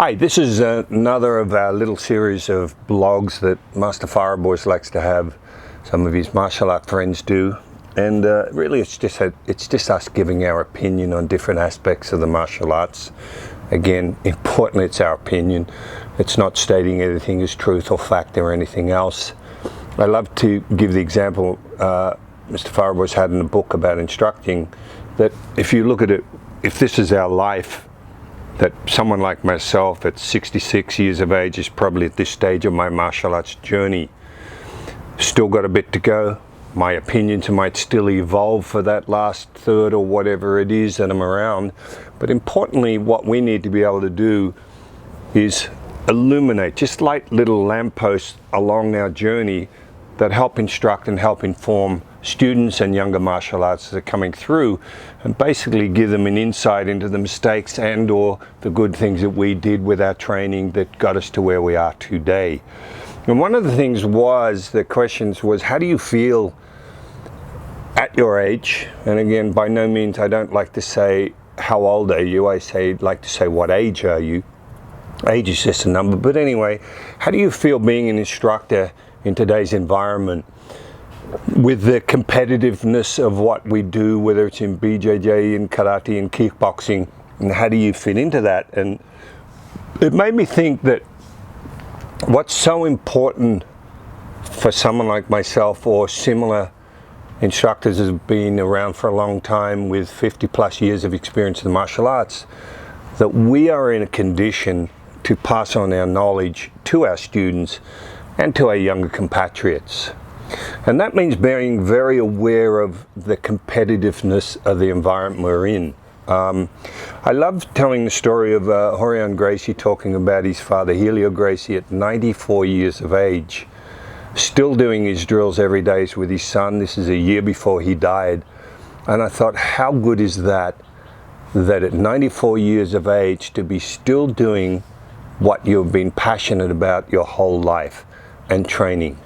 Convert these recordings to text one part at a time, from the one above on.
Hi, this is another of our little series of blogs that Master Fire Boys likes to have some of his martial art friends do, and really it's just us giving our opinion on different aspects of the martial arts. Again, importantly, it's our opinion. It's not stating anything as truth or fact or anything else. I love to give the example Mr. Fire Boys had in a book about instructing, that if you look at it, if this is our life, that someone like myself at 66 years of age is probably at this stage of my martial arts journey. Still got a bit to go. My opinions might still evolve for that last third or whatever it is that I'm around. But importantly, what we need to be able to do is illuminate, just like little lampposts along our journey that help instruct and help inform students and younger martial artists that are coming through, and basically give them an insight into the mistakes and or the good things that we did with our training that got us to where we are today. And one of the things was, the questions was, how do you feel at your age? And again, by no means, I don't like to say how old are you, like to say what age are you. Age is just a number, but anyway, how do you feel being an instructor in today's environment, with the competitiveness of what we do, whether it's in BJJ, in karate, in kickboxing, and how do you fit into that? And it made me think that what's so important for someone like myself or similar instructors who have been around for a long time with 50 plus years of experience in the martial arts, that we are in a condition to pass on our knowledge to our students and to our younger compatriots. And that means being very aware of the competitiveness of the environment we're in. I love telling the story of Horion Gracie talking about his father, Helio Gracie, at 94 years of age, still doing his drills every day with his son. This is a year before he died. And I thought, how good is that at 94 years of age to be still doing what you've been passionate about your whole life and training.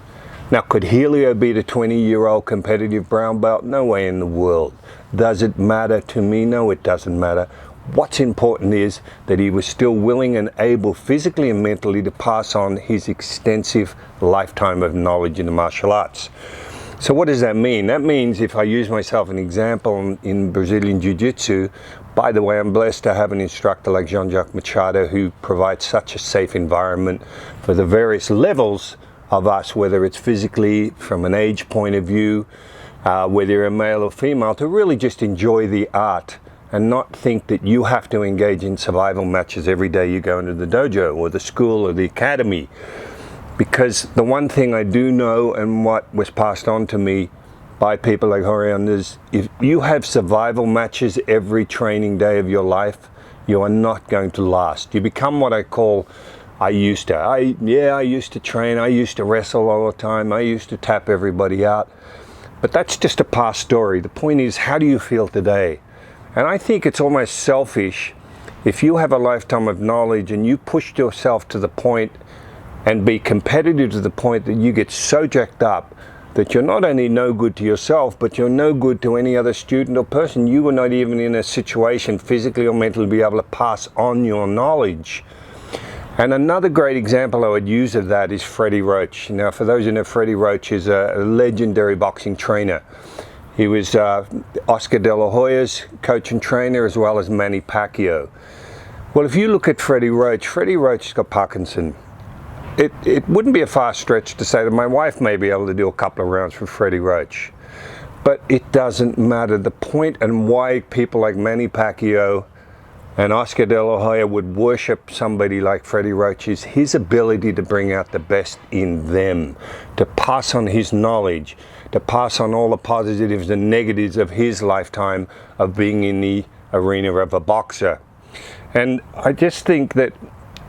Now, could Helio be the 20-year-old competitive brown belt? No way in the world. Does it matter to me? No, it doesn't matter. What's important is that he was still willing and able, physically and mentally, to pass on his extensive lifetime of knowledge in the martial arts. So what does that mean? That means, if I use myself an example in Brazilian Jiu-Jitsu, by the way, I'm blessed to have an instructor like Jean-Jacques Machado who provides such a safe environment for the various levels of us, whether it's physically, from an age point of view, whether you're a male or female, to really just enjoy the art and not think that you have to engage in survival matches every day you go into the dojo or the school or the academy. Because the one thing I do know, and what was passed on to me by people like Horion, is if you have survival matches every training day of your life, you are not going to last. You become what I call, I used to train, I used to wrestle all the time, I used to tap everybody out. But that's just a past story. The point is, how do you feel today? And I think it's almost selfish if you have a lifetime of knowledge and you push yourself to the point and be competitive to the point that you get so jacked up that you're not only no good to yourself, but you're no good to any other student or person. You were not even in a situation physically or mentally to be able to pass on your knowledge. And another great example I would use of that is Freddie Roach. Now, for those who know, Freddie Roach is a legendary boxing trainer. He was Oscar De La Hoya's coach and trainer, as well as Manny Pacquiao. Well, if you look at Freddie Roach's got Parkinson. It wouldn't be a far stretch to say that my wife may be able to do a couple of rounds with Freddie Roach. But it doesn't matter. The point and why people like Manny Pacquiao and Oscar De La Hoya would worship somebody like Freddie Roach is his ability to bring out the best in them, to pass on his knowledge, to pass on all the positives and negatives of his lifetime of being in the arena of a boxer. And I just think that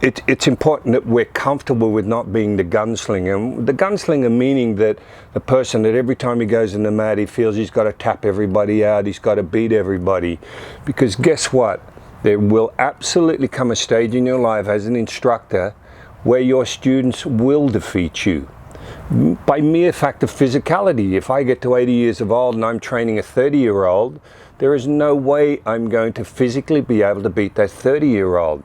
it's important that we're comfortable with not being the gunslinger. And the gunslinger meaning that the person that every time he goes in the mat, he feels he's got to tap everybody out, he's got to beat everybody. Because guess what? There will absolutely come a stage in your life as an instructor where your students will defeat you by mere fact of physicality. If I get to 80 years of old and I'm training a 30-year-old, there is no way I'm going to physically be able to beat that 30-year-old.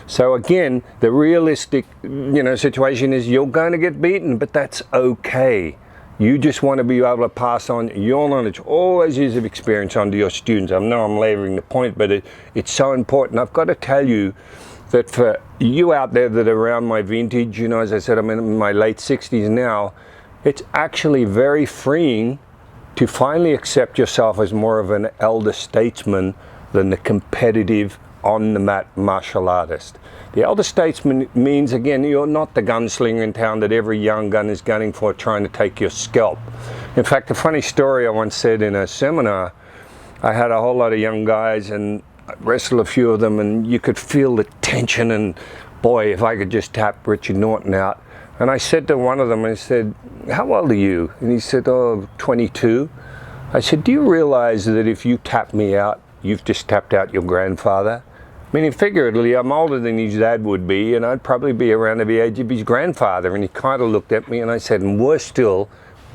So again, the realistic, situation is you're going to get beaten, but that's okay. You just want to be able to pass on your knowledge, all those years of experience onto your students. I know I'm laboring the point, but it's so important. I've got to tell you that for you out there that are around my vintage, as I said, I'm in my late 60s now, it's actually very freeing to finally accept yourself as more of an elder statesman than the competitive on the mat martial artist. The elder statesman means, again, you're not the gunslinger in town that every young gun is gunning for, trying to take your scalp. In fact, a funny story I once said in a seminar, I had a whole lot of young guys and I wrestled a few of them, and you could feel the tension, and boy, if I could just tap Richard Norton out. And I said to one of them, I said, how old are you? And he said, 22. I said, do you realize that if you tap me out, you've just tapped out your grandfather? Meaning figuratively, I'm older than his dad would be, and I'd probably be around the age of his grandfather. And he kind of looked at me and I said, and worse still,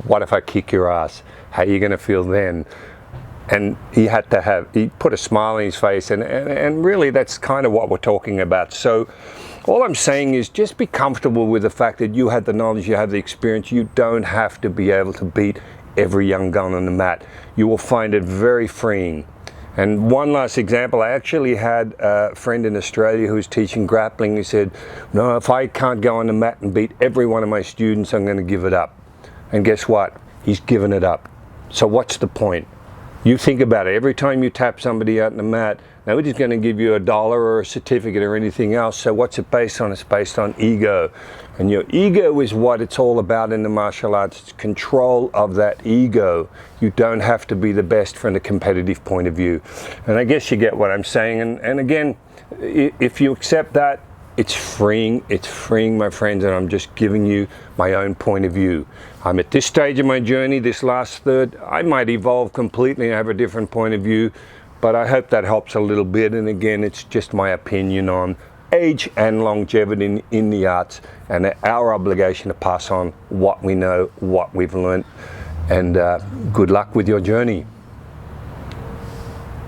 what if I kick your ass? How are you going to feel then? And he put a smile on his face, and really that's kind of what we're talking about. So all I'm saying is just be comfortable with the fact that you had the knowledge, you have the experience. You don't have to be able to beat every young gun on the mat. You will find it very freeing. And one last example, I actually had a friend in Australia who was teaching grappling. He said, no, if I can't go on the mat and beat every one of my students, I'm going to give it up. And guess what? He's given it up. So what's the point? You think about it. Every time you tap somebody out on the mat, nobody's going to give you $1 or a certificate or anything else. So what's it based on? It's based on ego. And your ego is what it's all about in the martial arts. It's control of that ego. You don't have to be the best from a competitive point of view. And I guess you get what I'm saying. And again, if you accept that, it's freeing, my friends, and I'm just giving you my own point of view. I'm at this stage of my journey, this last third. I might evolve completely and have a different point of view, but I hope that helps a little bit. And again, it's just my opinion on age and longevity in the arts, and our obligation to pass on what we know, what we've learned, and good luck with your journey.